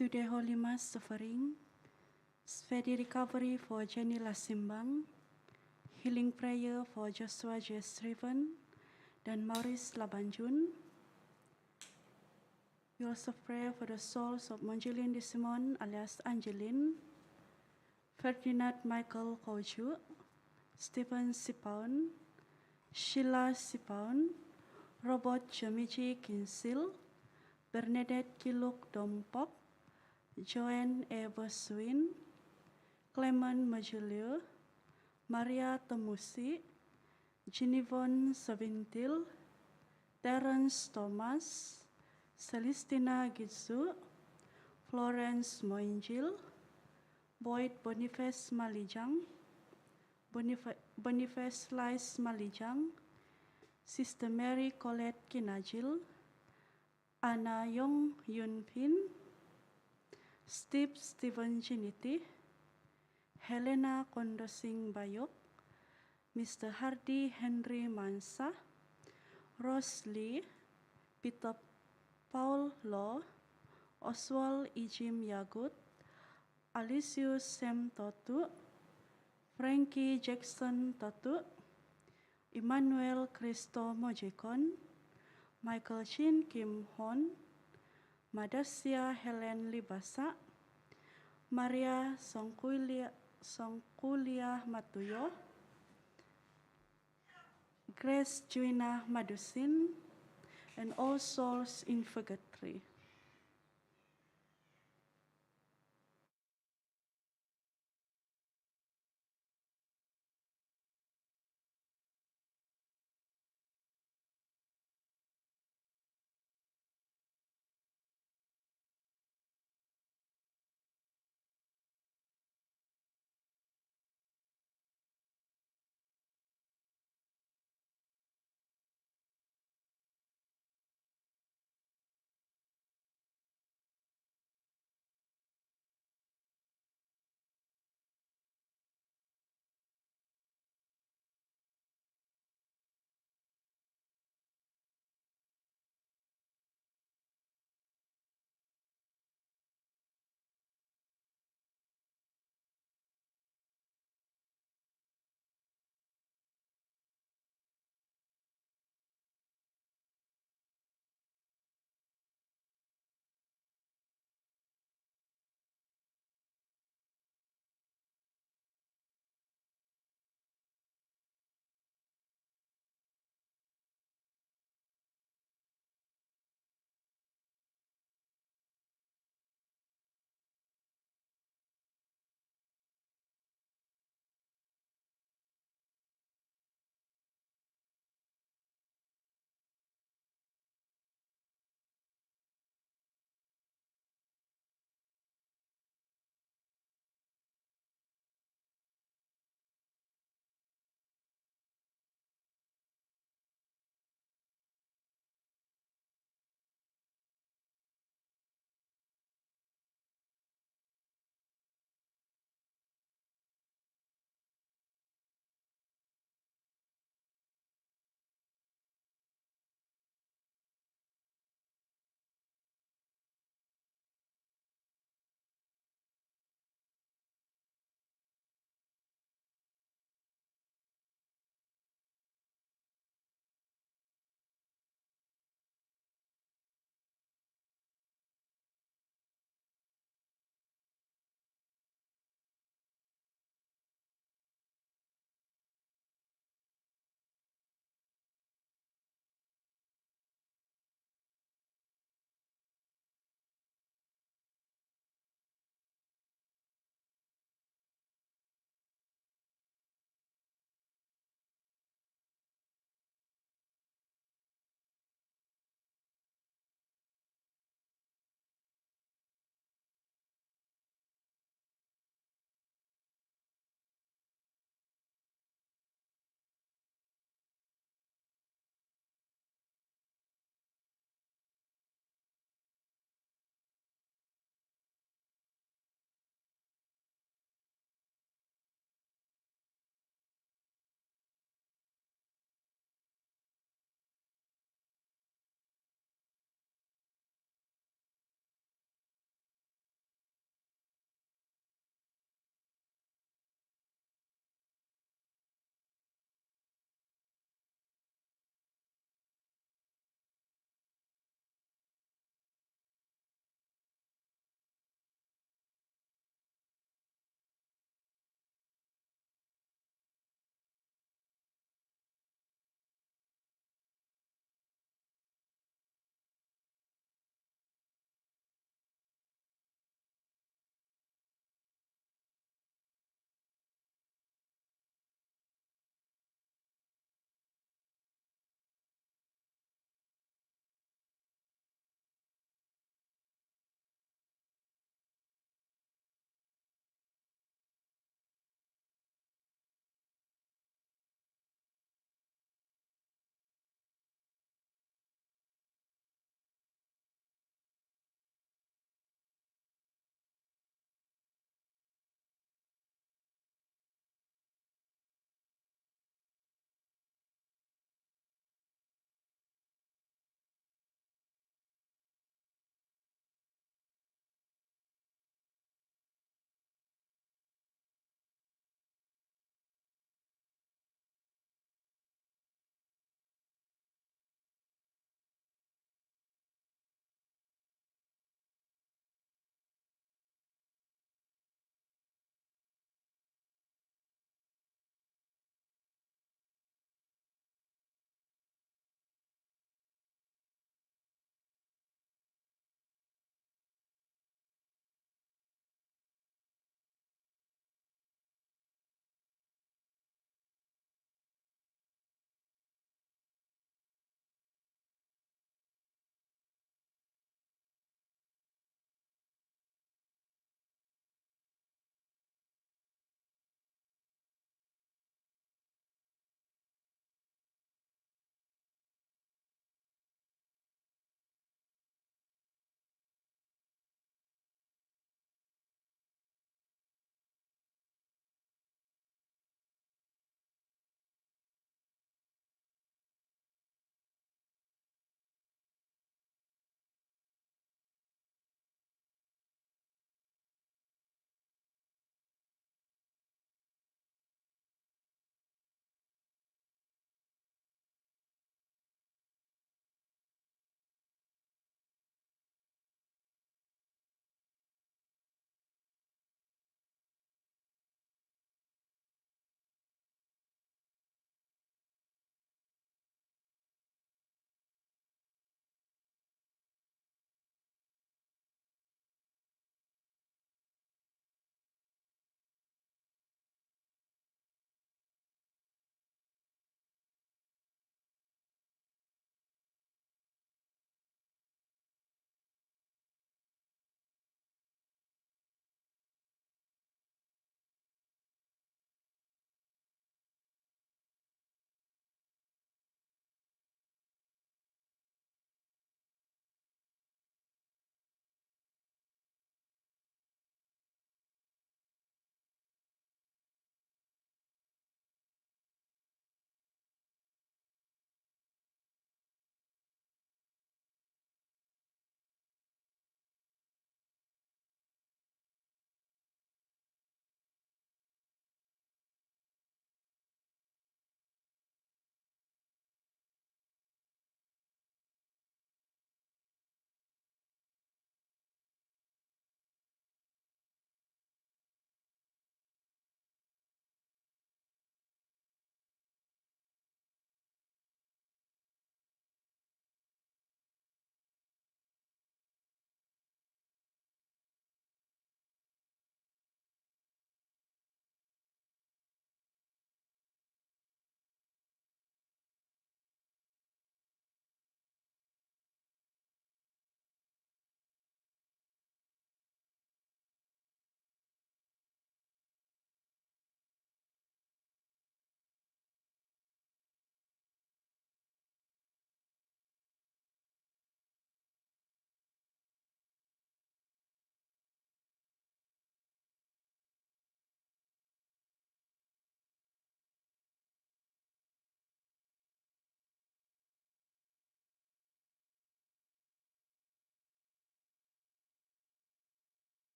Today Holy Mass offering, Speedy recovery for Jenny Lasimbang, healing prayer for Joshua J. Striven dan Maurice Labanjun. We also pray for the souls of Monjeline de Simon alias Angeline, Ferdinand Michael Koju, Stephen Sipaun, Sheila Sipaun, Robert Jamiji Kinsil, Bernadette Kiluk Dompok, Joanne E. Boswin, Clement Majulio, Maria Temusi, Ginevon Savintil, Terence Thomas, Celestina Gitsu, Florence Moinjil, Boyd Boniface Malijang, Boniface Lais Malijang, Sister Mary Colette Kinajil, Anna Yong Yun Pin, Steve Stephen Chiniti, Helena Kondosing Bayok, Mr. Hardy Henry Mansa, Rose Lee, Peter Paul Law, Oswald Ijim Yagut, Alicius Sam Totu, Frankie Jackson Totu, Emmanuel Christo Mojekon, Michael Shin Kim Hon, Madasya Helen Libasa, Maria Songkulia Matuyo, Grace Juina Madusin, and all souls in purgatory.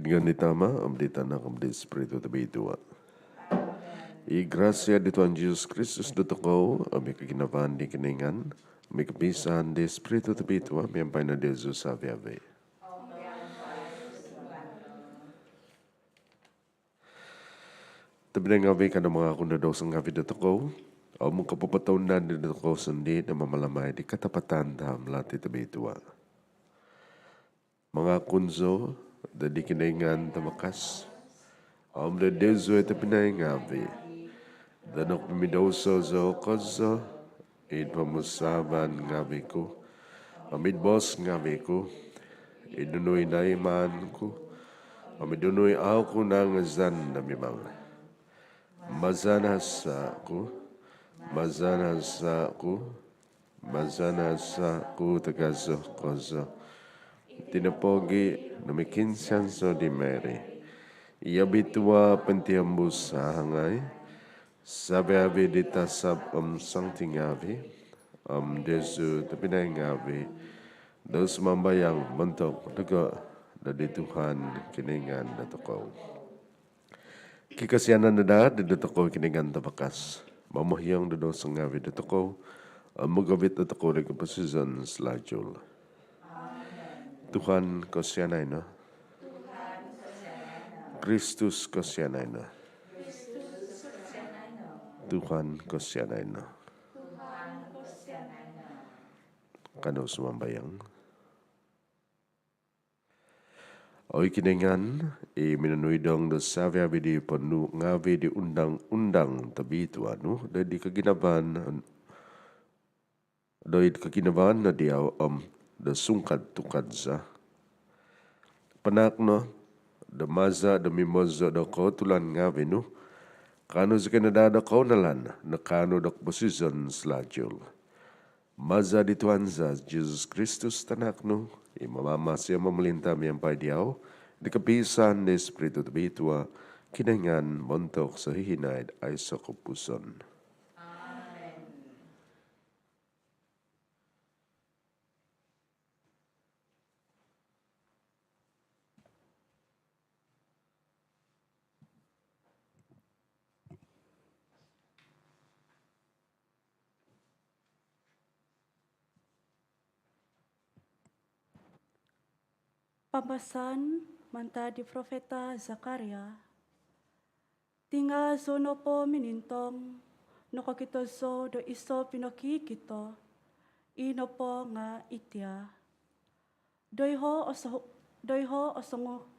Kiningan ditama, amdi tanah, amdi Espiritu tabi tua. I gracia di Tuhan Yesus Kristus do tokau, ami keginapan di kiningan, ami kepisahan di Espiritu tabi tua, ami ampai na Yesus ave-ave. Tabi na ngawi ka na mga kunda daw sa ngawi do tokau, o mong kapapataunan di do tokau sandi na mamalamay di katapatan tam lati tabi tua. Mga kunzo, da di kiningan tamakas, om da Deus ete pinay ngawi. Danok pimidoso zo kozo, id pamusaban ngawi ko, amid bos ngawi ko, idunoy na iman ko, amidunoy ako ng zan na mimang. Mazanasa ko, mazanasa ko, mazanasa ko tagazo kozo. Tinapogi namikinsan so di Mary. Ia bitua pentiambus sa hangay. Sabi-abi ditasab sangtingavi. Desu tapinay ngavi. Dos mambayang mentok duga na di Tuhan kiningan na tokaw. Kikasyanan na da di tokaw kiningan tabakas. Mamuhyang na dos ngavi di tokaw. Magawit na tokaw rin kapasizan selajul. Tuhan kasyanay na. Kristus kasyanay na. Tuhan kasyanay na. Kano sumambayang. Oy kiningan, minanuidong do sabi di panu ngavi di undang-undang tabitu anu, di kaginaban, doy kaginaban na diaw da sungkad tukad sa. Panak no, da maza da mimoza da ko tulan ngavi no, kano sa kanadada ko nalan, na kano da posisyon slajul. Maza di Tuhan sa Jesus Kristus tanak no, imamama siya mamalintam yang pay diaw, di kapisan ni Espiritu tabitua, kinangan montok sa hihinaid ay sa kupuson. Pambasan manta di Profeta Zakaria. Tinga zono po minintong, no kakito zo do iso pinoki kito, ino po nga itya. Doyho o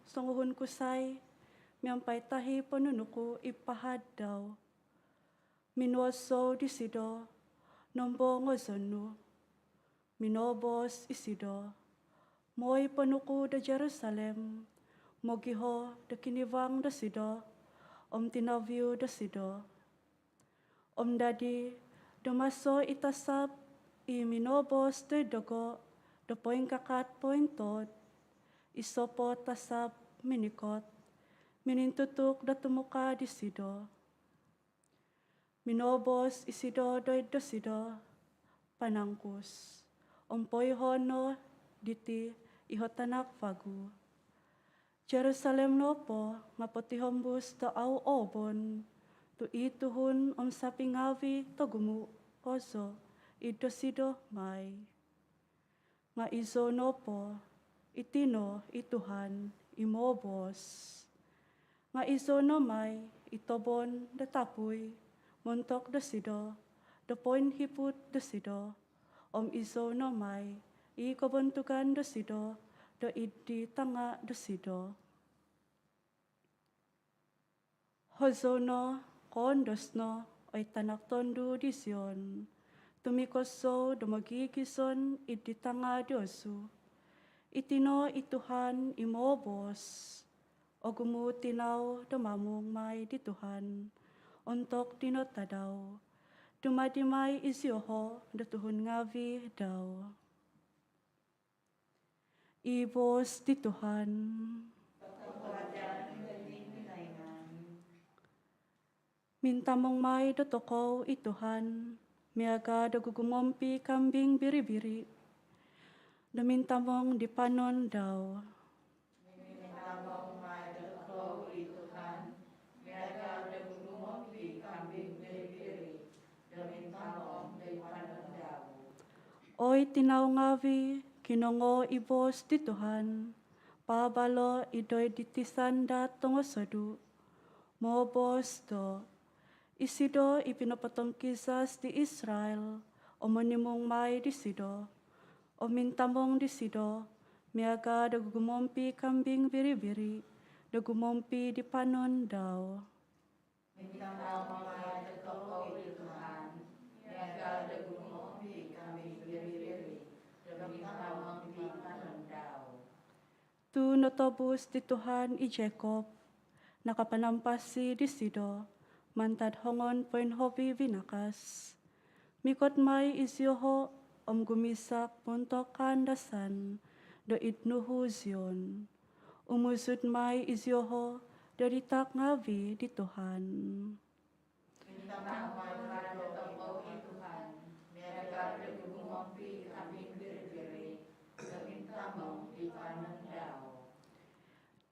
songuhun kusay, miyampay tahi panunuku ipahad daw. Minuoso disido, nombo ngozonu, minobos isido. Moy panuku da Jerusalem, mogiho da kinivang da sido, tinavyu da sido. Dadi, domaso itasap, minobos da dogo, da poing kakat poing tod, isopo tasap minikot, minintutuk da tumuka di sido. Minobos isido doy da sido, panangkus. Poy hono diti, iho tanak fagu. Jerusalem nopo, ngapotihombus to au obon, tu ituhun sapingavi to gumu ozo, ido sido may. Nga izo nopo, itino ituhan imobos. Nga izo no may, itobon datapuy, montok do sido, do poin hiput do sido, izo no may, ikobontukan do sido, do idi tanga do sido. Hozono, kondosno, oy tanak tondu di Sion, tumikoso do magigison idi tanga dosu. Itino ituhan imobos, o gumutinaw do mamung may di Tuhan, ontok dinotadaw, dumadimay isyoho do tuhun ngavi daw. Ibos di Tuhan. Mintamong may do tokow ituhan, miaga do gugumompi kambing biri-biri, do mintamong di panon daw. Oy tinaungawi, kinongo ibos di Tuhan, pabalo idoy ditisanda tongosodu, mobos do, isido ipinapatong kisas di Israel, omonimong may disido, o mintamong disido, miaga dagumompi kambing biri-biri, dagumompi di panon daw. Tu notobus di Tuhan i Jacob, nakapanampasi di Sido, mantad hongon poin hobi vinakas. Mikot may isyoho gumisak puntok kandasan, do itnuhu Zion. Umusud may isyoho, dari tak ngavi di Tuhan.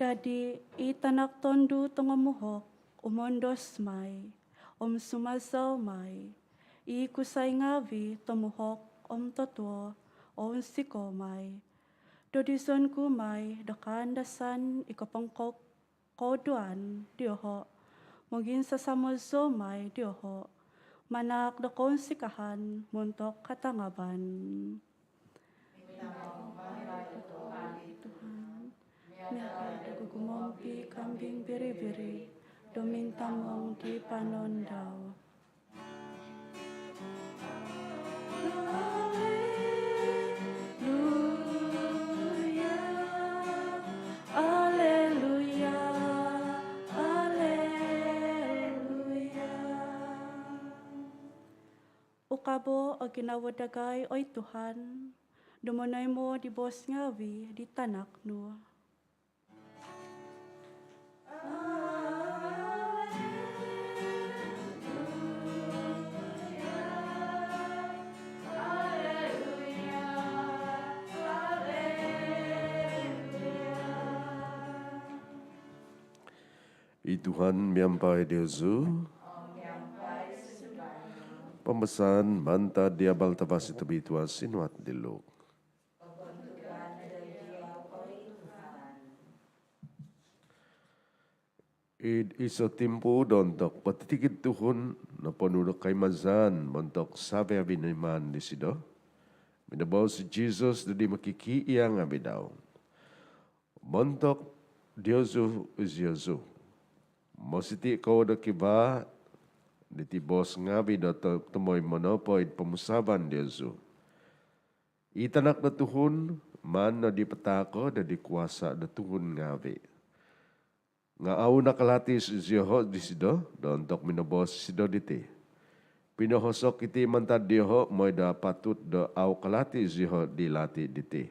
Dadi itanak tondu tongomuhok, umondos may, sumasaw may, ikusay ngavi tomuhok totuo, siko may. Dodison kumay, dakandasan ikapangkok koduan, dioho, mugin sa samozo may, dioho, manak dakon sikahan, muntok katangaban. Gumompi kambing biri-biri, domintamong di panon daw. Alleluia, alleluia. Ukabo o ginawadagay oy Tuhan, dumunay mo di bos ngawi di tanak no. I Tuhan miampai Deusu, pemesan manta diabal tabasi tebitua sinuat diluk. Iso timpu dontok patitikit Tuhun na panunok kay mazan montok sabi abiniman di sido. Minabaw si Jesus na di makikiyang abidaw. Montok Diosu Diosu. Mositi ko da kiba diti bos ngabi da tumoy monopoid pamusaban Diosu. Itanak na Tuhun man na di patako da di kuasa da Tuhun ngabi. Nga au nakalatis Ziyoho di sido, dontok minobos sido diti. Pinohosok iti mantad diho, moy da patut da au kalati Ziyoho di lati diti.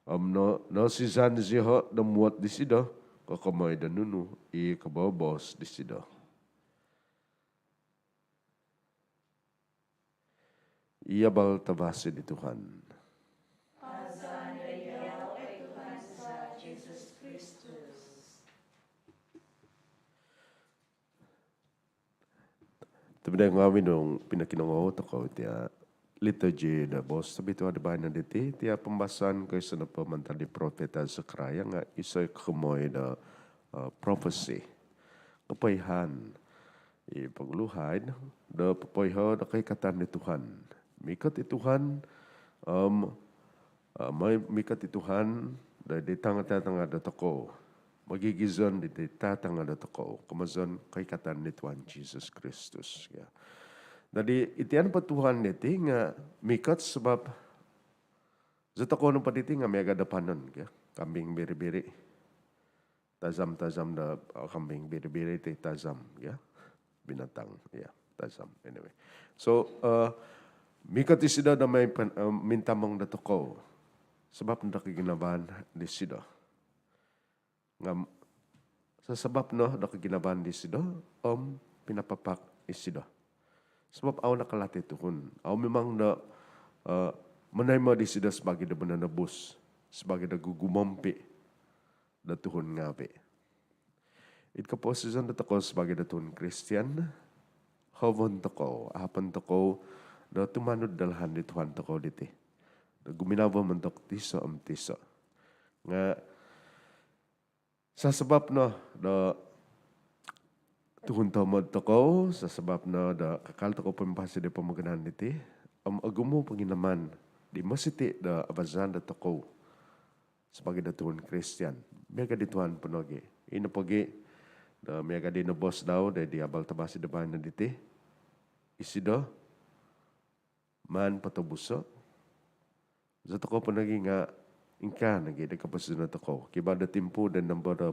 No sizan Ziyoho da muat di sido, kakamoy da nunu i kabobos di sido. Ia bal tabasi di Tuhan. Tapi dah ngawin dong pinakinongo toko tia liturgi da bos tapi tu ada banyak diti tia pembahasan ke sana pemantar di profeta Zakaria nga isai kemoy da prophecy kepaihan i pagluhan da pepaiha da kaikatan di Tuhan mikat di Tuhan may mikat di Tuhan da di tanga-tanga da toko magigizon di tatang ada toko kamazon kaikatan ni Tuhan Jesus Kristus ya. Jadi itian pa Tuhan niti nga mikat sebab zatako no patiti nga mega depanon ya kambing biri-biri tajam-tajam da kambing biri-biri ti tajam ya binatang ya tajam anyway. So mikat isida da may mintamong da toko sebab ndak ginaban di sida. Nga sa sabab no da kaginaban di sido pinapapak isido. Sebab aw nakalati Tuhun. Aw memang na menaima di sido sebagai da menanebus, sebagai da gugumompi da Tuhun ngabe. It kaposisan da toko sebagai da Tuhun Kristian, hawon toko, apan toko da tumanud dalhan di Tuhan toko diti. guminawa mentok tisa tisa. Nga sa sebab no da tuhun tamad toko sa sebab no da kakal toko pempasi de pemaganan iti agumo panginaman di masiti da abazan da toko sebagai da tuhun Kristian. Mega di Tuhan penoge. Ina pagi da mega di no bos daw da di abal tabasi da bahan diti. Isi do man patabuso. Sa toko penoge nga ingka nagi da kapasunan toko. Kiba da timpu dan nambara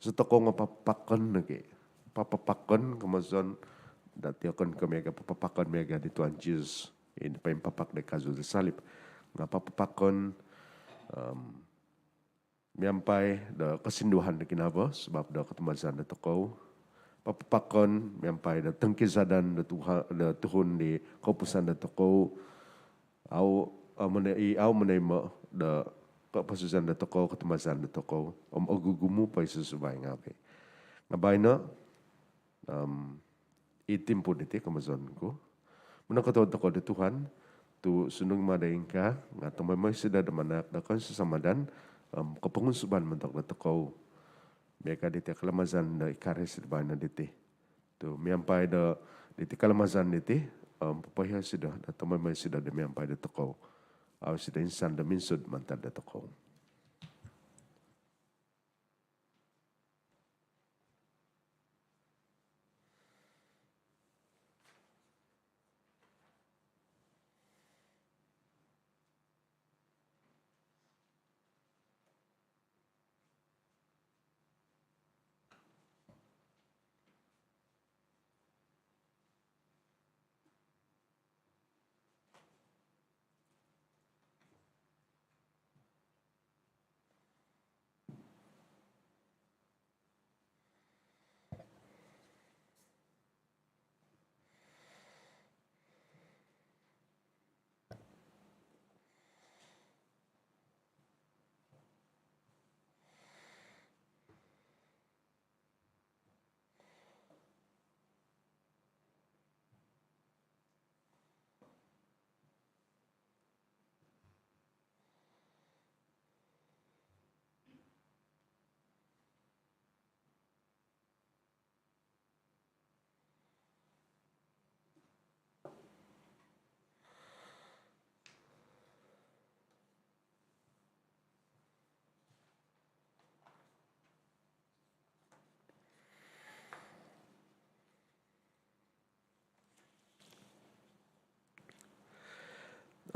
sa toko nga papakon nagi. Papapakon kamazon dati akon ka mega papapakon mega di Tuhan Jesus. Ini pa yung papak da kaso sa salib. Nga papapakon miampay da kasinduhan na kinaba sebab da katumasan da toko. Papapakon miampay da tangkisadan da tuhun di kaupusan da toko. Au manay mo da kapasusan da toko, katumasan da toko. Agugumu pa isusubay nga ba. Nga ba na, itim po diti kamazon ko. Muna katawad ako da Tuhan, tu sunung madaing ka, nga tumamay sida da manak da kan sasamadan, kapangusuban mantak da toko. Meka diti kalamazan da ikaris da na diti. Tu miyampay da diti kalamazan diti, papaya sida, da tumamay sida da miyampay da toko. Aw sida insan da minsud mantad da toko.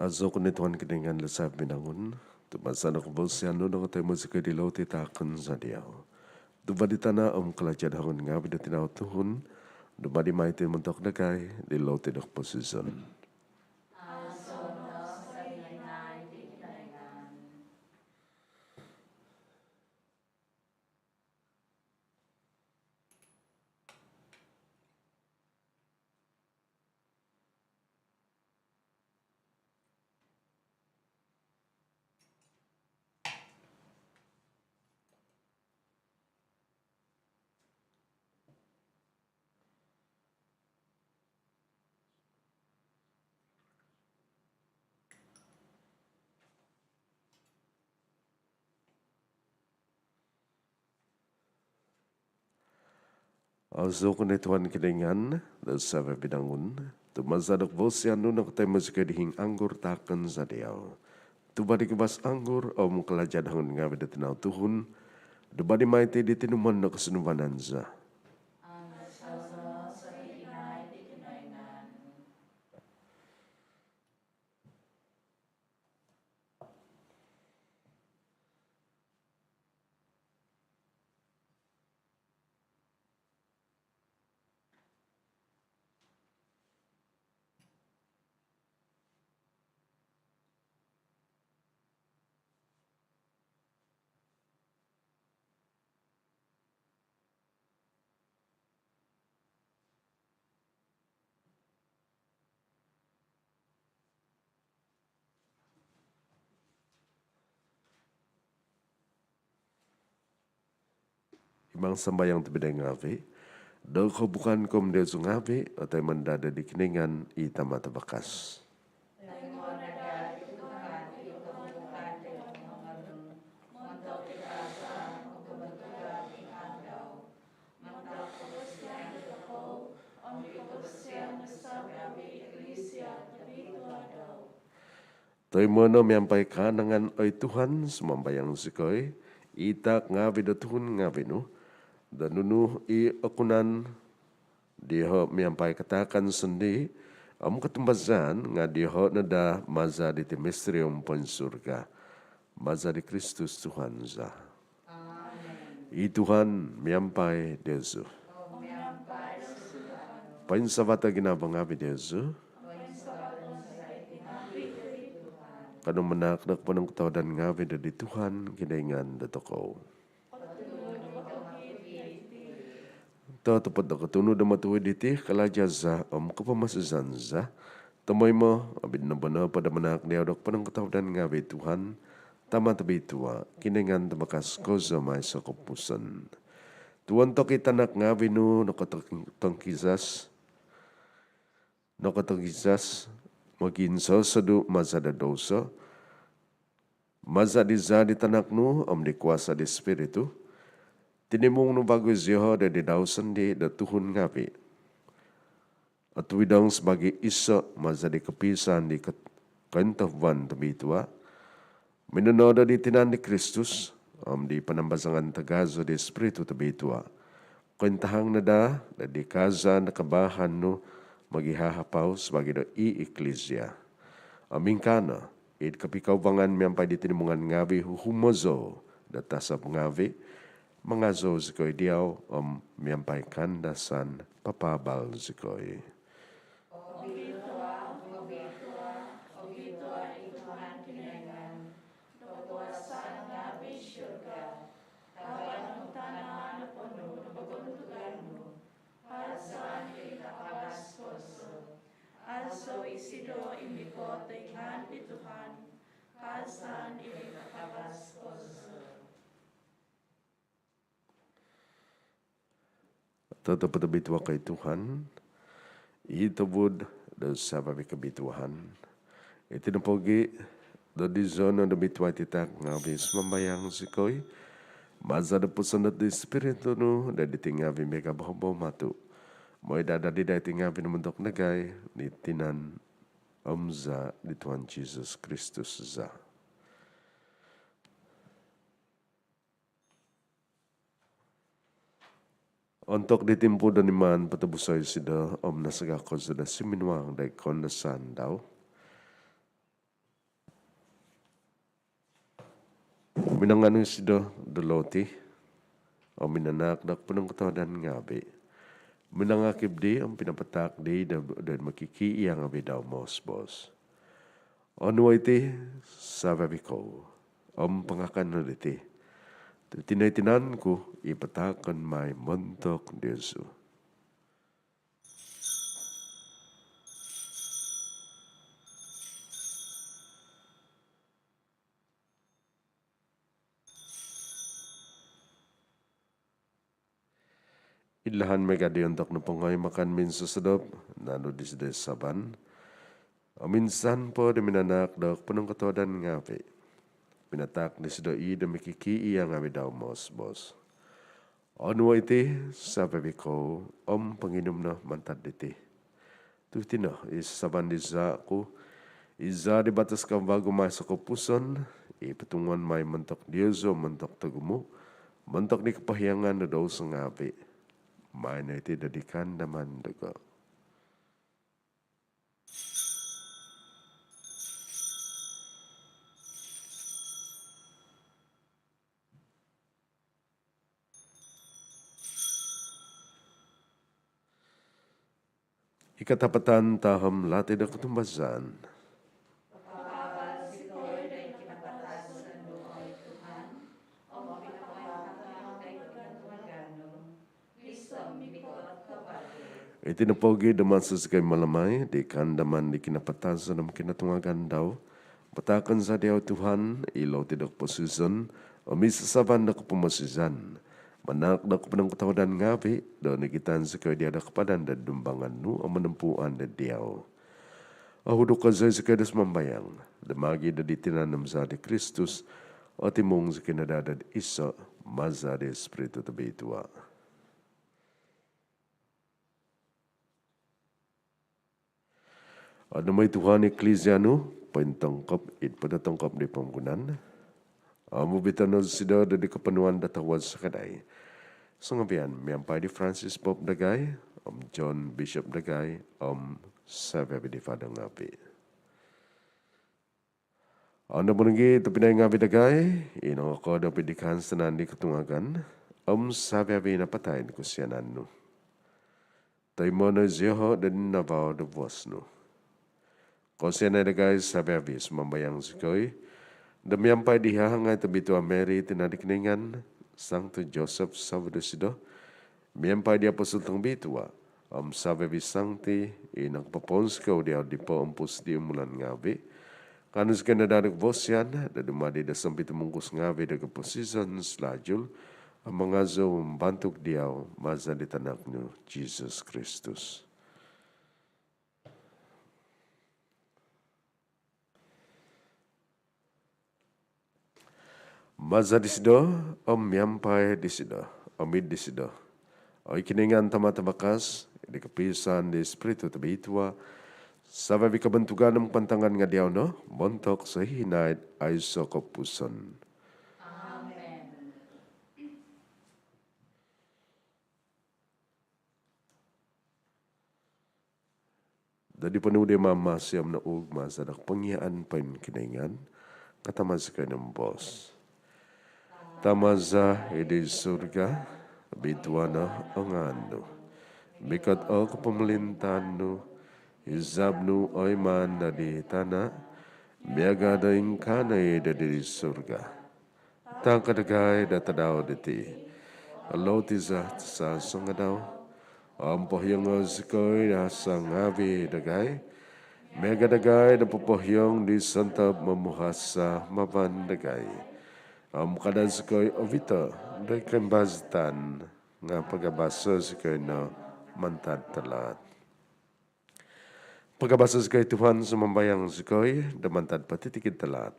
Azo ko ni Tuhan kiningan lasab binangun. Tumasan ako ba siya no nang tayo mo sa kadilaw titakan sa diyaw. Dubadi tana kalajad hangon nga binatinaw tuhun. Dubadi maitin muntok na kay dilaw tinok posisyon. Azo ko ni Tuhan kiningan lasab binangun. Tumasadok bo siya no nang tayo mo sa kadihing anggur takan sa diyaw. Tubadi kibas anggur o kalajad hangon nga binatinaw tuhun. Dubadi maiti di tinuman na kasunubanan sa. Imang sambayang tibidang ngavi. Daw ko bukan kom dia sungavi atau mendada di kiningan itama tabakas. Toy mono miampai kanangan oi Tuhan semambayang sikoi itak ngawi da Tuhan ngawi nu dan nunu i akunan diho miampai katakan sendi am ketumbazan nga diho nada maza di temesterium pon surga maza di Kristus Tuhan za. I Tuhan miampai Desu. Pain sabata ginabang ngawi Desu. Kadang menak-nak panang ketawa dan ngawi dari Tuhan kinaingan datoko. Tahu tepat dak ketunu dama tuwe ditih kala jaza kepamasazan za. Tamay mo abid na bana pada menak dia dok panang ketawa dan ngawi Tuhan. Tama tabi tua kinaingan tamakas koza may sa kupusan. Tuan to kita nak ngawi nu nakatangkizas. Nakatangkizas maginsa sadu mazada dosa. Maza di zadi tanak nu di kuasa di spiritu. Tinimung nu bagus Yeho da di daw sendi da Tuhun ngawi. At widang sebagai isa maza di kepisan di kentahuan tabi tua. Minanoda di tinan di Kristus di panambasangan tagazo di spiritu tabi tua. Kentahang nada da di kaza na kabahan nu magihahapaw sebagai da i-eklesia. Amingkana, id kapikaubangan miampai di tinimungan ngawi huhumozo da tasap ngawi, mangazo zikoy diaw miampai kandasan papabal zikoy. Aso isido imikot dengan di Tuhan, kasan ini kakabas koso. Tetap berbitua kay Tuhan, itubud da sababi kabituhan. Iti na pogi, da di zona da bitua titak ngabis mambayang sikoy, maza da pusanat di spiritu nu, da ditingabi mega bahabaw matu. Moy dada di da tingabi na mundok nagay, di tinan amza di Tuhan Jesus Kristus za. Untuk ditimpu dan iman patabusay sida nasagakon sida siminwang day kondasan daw. Minangano sida daloti o minanak dak punang katawadan ngabi. Minangakib di ang pinapatak di dan makiki yang abi daw mos. Ono iti sababi ko pangakan na diti. Tinay-tinan ko ipatakan may montok Diyoso. Ilahan may kadi untuk napangay makan minsa sadap, nano disdes saban. Minsan po di minanak dok punong katawadan ngapi. Pinatak ni sidoi da mikiki yang ngawi daw mos. Ano iti sababi ko panginom na mantad diti. Tutina isaban di za ko iza di batas ka bago may sa kupuson ipatungan may mantok Diyoso mantok tagumo mantok ni kapahiyangan na daw sa ngabi. May na iti dadikan naman daga. Ikatapatan taham latid na kutumbazan. Iti napogi daman sa sikay malamay, di kandaman di kinapatasan ng kinatungagan daw. Patakan sa diyaw Tuhan, ilaw tidak posisyon, o misasaban na kupumasizan. Manak na kupanang katawadan ngabi, daw nagitan sa kayo diya na kapadan da dumbangan nu o manampuan da diyaw. Ahudok ka sa kayo das mambayang, damagi da ditinanam sa di Kristus, o timong sa kinadadad isa, maza di Espiritu tabi ituwa. At may Tuhan Ecclesia nu, pointongkop it pada tongkop di penggunaan. Mubitan sida dari kepenuhan datawad sakadai. Sengabian miampai di Francis Bob Dagay, John Bishop Dagay, Savia di Fadang Ngapi. Anda menunggu tapi ngabi Dagay, ino ko dapat dikan senan di ketungagan, Savia na patain kusianan nu. Taimono ziho dan nabao de vos nu. Kusianan Dagay Savia membayang sikoi, demi ampai dihangai tebitu Mary tinadik ningan, sang tu Joseph Savudesido, miampai dia pesultang bitua, Savia sang ti, inang papons kau dia di pompus di umulan ngabi, kanus kena dadak vosian, dadumadi da sampai temungkus ngabi da keposison selajul, mengazo membantuk dia maza di tanaknya Jesus Kristus. Maza di sido, miampai di sido, omid di sido. Ikiningan tamatabakas, di kepisan di spiritu tabitua, sababi kebentukan ng pantangan nga diyaw no, montok sa hinay ay sokopuson. Amen. Dadi penuh di mama siyam na ugma sa pangiyaan pa kiningan, katamaz ka ng bos. Tamaza edi surga, bituana ang ano. Bikat o kapamelintan no, izab no oy man na di tanah, biaga da ingkanay da di surga. Tangkadagay da tadaw diti, alo tiza sa sangadaw, ampohyong ozikoy da sa ngabi dagay, mega dagay da pupohyong di santab mamuhasa maban dagay. Kadang sekoy ovita da kembaztan nga pagabasa sekoy na mantad talat. Pagabasa sekoy Tuhan sumambayang sekoy da mantad patitikid talat.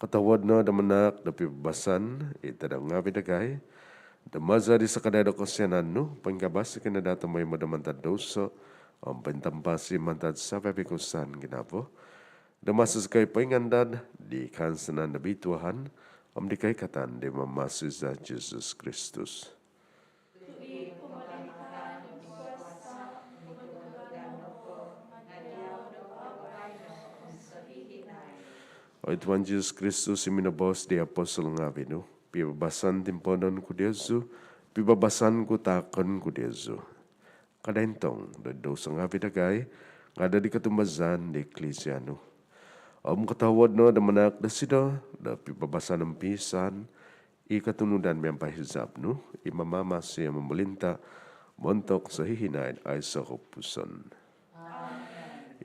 Katawad na da manak da pibabasan ita da nga bidagay da maza di sakadai da kosyanan no pagabasa kina data may madamantad doso ang pentampasi mantad sa pepikusan ginapo. Da masa sekoy pangandad di kansanan na bituahan di kaikatan di mamasiza Jesus Kristus. O Tuhan Jesus Kristus iminabos di apostol ngabi no, pibabasan timponan ku Diezu, pibabasan ku takon ku Diezu. Kadentong da dosa ngabi dagay, kada di katumbazan di eklesia no. Katawad no da manak da sida, da pibabasan ng pisan, ikatunudan miyang pahizap no, imamama siya mamulinta, montok sa hihinain ay sa kupuson.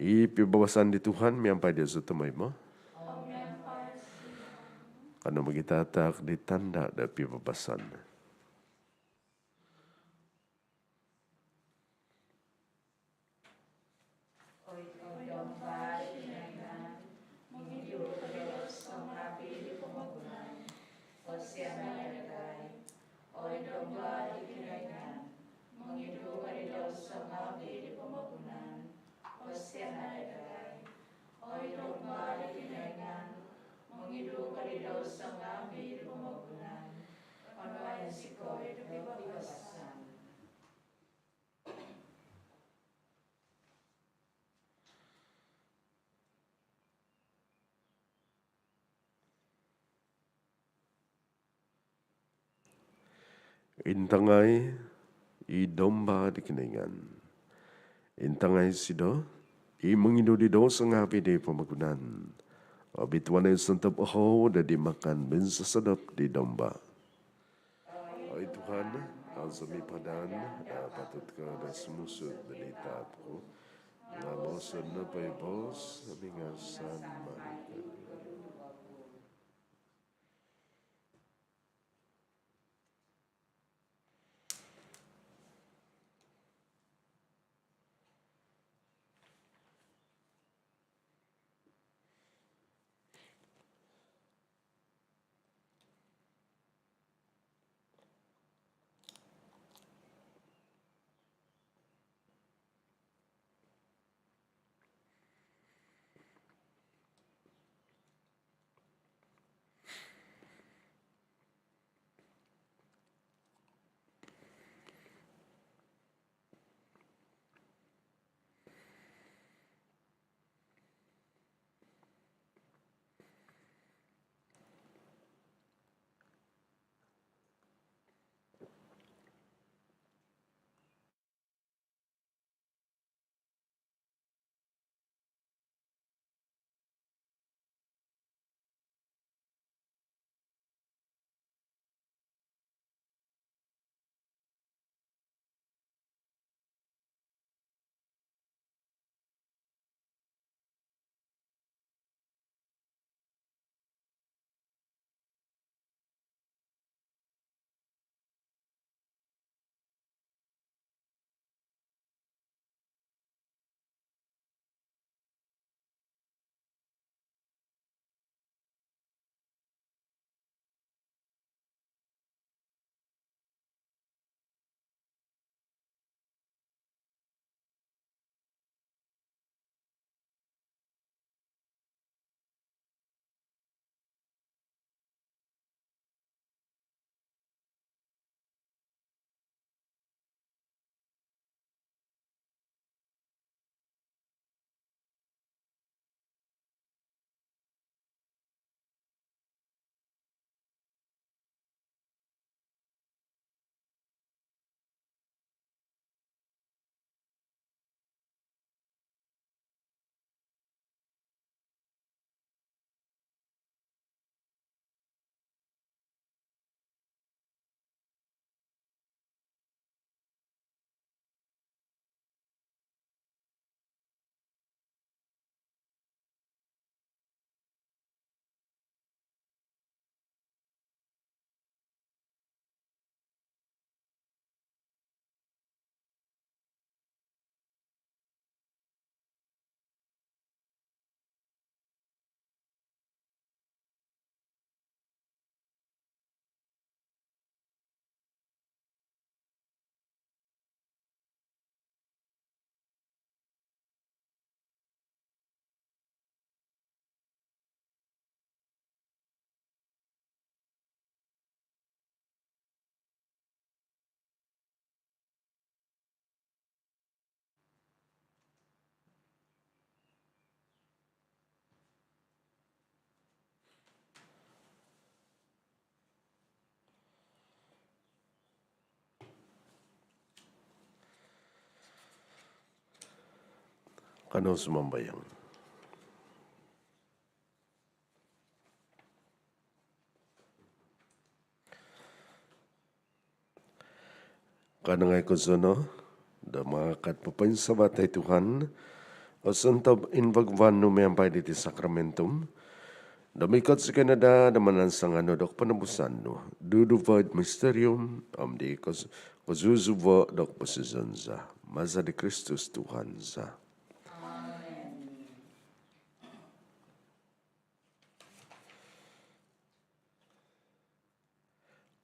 Ipibabasan di Tuhan miyang pahidya tumay mo. Kano magitatak di tanda da pibabasan. Intangay idomba di kiningan. Intangay sido, imungido di do sa ngapi di pamagunan. Abituan ay santap ako da di makan bensasadap di domba. Ay Tuhan, ang sami padan, patut ka da sumusod da litap ko. Nga bosan na pa'y bos, sabi nga san marikan. Kano sumambayang. Kanangay ko sono, da mga katpapansabat ay Tuhan, o santab inbagwan no mayambay diti sakramentum, damikot sa Canada, damanan sa nga dok panabusan no, duduvad mysterium, di kazuzubo dok pasizanza, maza di Kristus Tuhan sa.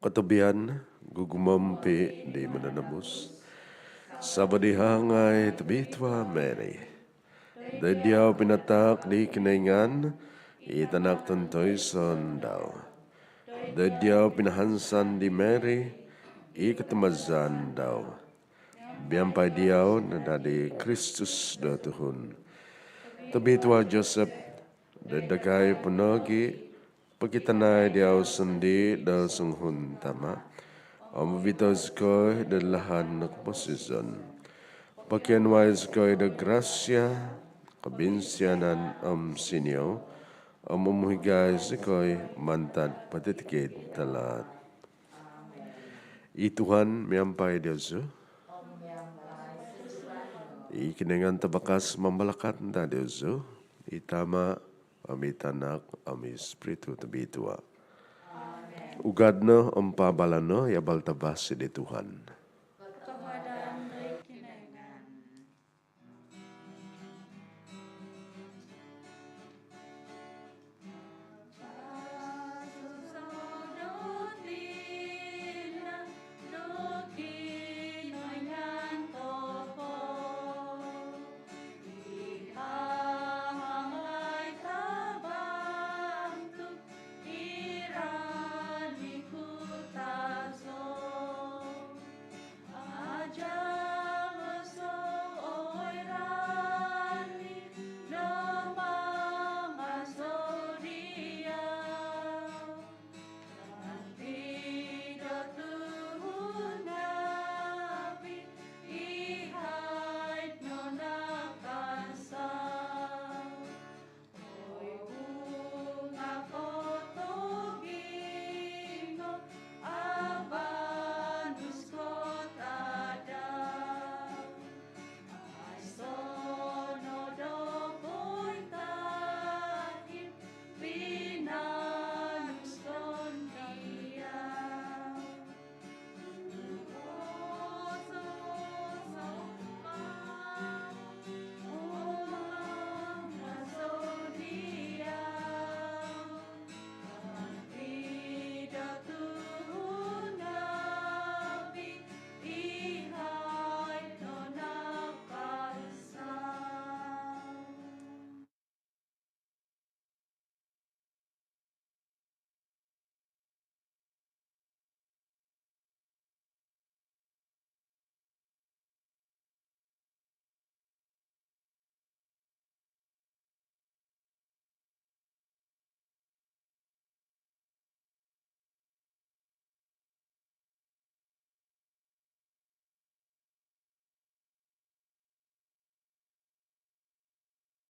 Katabihan, gugumampi di mananabos, sabadihangay tabitwa Mary. Dadyaw pinatak di kinaingan, itanak tantoy sondaw. Dadyaw pinahansan di Mary, ikatamazan daw. Biyampay diyaw na dadi Kristus datuhun. Tabitwa Joseph, dadagay punogi, pagkitanay diyaw sandi dal sunghun tama. Amavitos ko dalahan nakposisyon. Pakianwais ko da grasya, kabinsyanan sinyo, umuhigay sa ko'y mantad patitikid talat. Ituhan miyampay Diyos. Ikinengan tabakas mamalakat na Diyos. Itama amitanak ami espiritu tabitwa. Ugad no ang pabalan no yabal tabas si Tuhan.